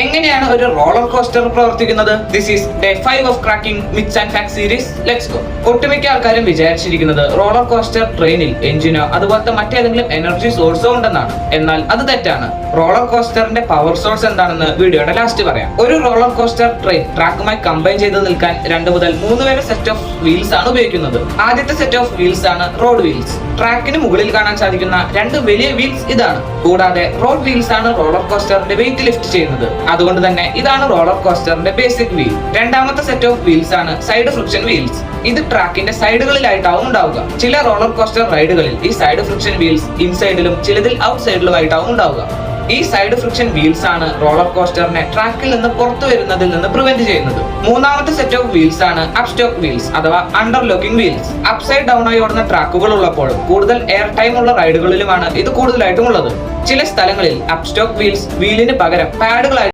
എങ്ങനെയാണ് ഒരു roller coaster പ്രവർത്തിക്കുന്നത്? This is day 5 of cracking myths and fact series. Let's go. ഒട്ടുമിക്ക ആൾക്കാരും വിചാരിച്ചിരിക്കുന്നത് റോളർ കോസ്റ്റർ ട്രെയിനിൽ എഞ്ചിനോ അതുപോലത്തെ മറ്റേതെങ്കിലും എനർജി സോഴ്സോ ഉണ്ടെന്നാണ്. എന്നാൽ അത് തെറ്റാണ്. റോളർ കോസ്റ്ററിന്റെ പവർ സോഴ്സ് എന്താണെന്ന് വീഡിയോയുടെ ലാസ്റ്റ് പറയാം. ഒരു റോളർ കോസ്റ്റർ ട്രെയിൻ ട്രാക്കുമായി കമ്പൈൻ ചെയ്ത് നിൽക്കാൻ 2 മുതൽ 3 വരെ സെറ്റ് ഓഫ് വീൽസ് ആണ് ഉപയോഗിക്കുന്നത്. ആദ്യത്തെ സെറ്റ് ഓഫ് വീൽസ് ആണ് റോഡ് വീൽസ്. ട്രാക്കിന് മുകളിൽ കാണാൻ സാധിക്കുന്ന 2 വലിയ വീൽസ് ഇതാണ്. കൂടാതെ റോഡ് വീൽസ് ആണ് റോളർ കോസ്റ്ററിന്റെ വെയിറ്റ് ലിഫ്റ്റ് ചെയ്യുന്നത്. അതുകൊണ്ട് തന്നെ ഇതാണ് റോളർ കോസ്റ്ററിന്റെ ബേസിക് വീൽ. രണ്ടാമത്തെ സെറ്റ് ഓഫ് വീൽസ് ആണ് സൈഡ് ഫ്രിക്ഷൻ വീൽസ്. ഇത് ട്രാക്കിന്റെ സൈഡുകളിലായിട്ടാവും ഉണ്ടാവുക. ചില റോളർ കോസ്റ്റർ റൈഡുകളിൽ ഈ സൈഡ് ഫ്രിക്ഷൻ വീൽസ് ഇൻസൈഡിലും ചിലതിൽ ഔട്ട് സൈഡിലുമായിട്ടാവും ഉണ്ടാവുക. ഈ സൈഡ് ഫ്രിക്ഷൻ വീൽസ് ആണ് റോളർ കോസ്റ്ററിനെ ട്രാക്കിൽ നിന്ന് പുറത്തു വരുന്നതിൽ നിന്ന് പ്രിവെന്റ് ചെയ്യുന്നത്. മൂന്നാമത്തെ സെറ്റ് ഓഫ് വീൽസ് ആണ് അപ്സ്റ്റോക്ക് വീൽസ് അഥവാ അണ്ടർലോക്കിംഗ് വീൽസ്. അപ്സൈഡ് ഡൗൺ ആയി ഓടുന്ന ട്രാക്കുകൾ ഉള്ളപ്പോഴും കൂടുതൽ എയർ ടൈം ഉള്ള റൈഡുകളിലുമാണ് ഇത് കൂടുതലായിട്ടും ഉള്ളത്. ചില സ്ഥലങ്ങളിൽ അപ്സ്റ്റോക്ക് വീൽസ് വീലിന് പകരം പാഡുകളായി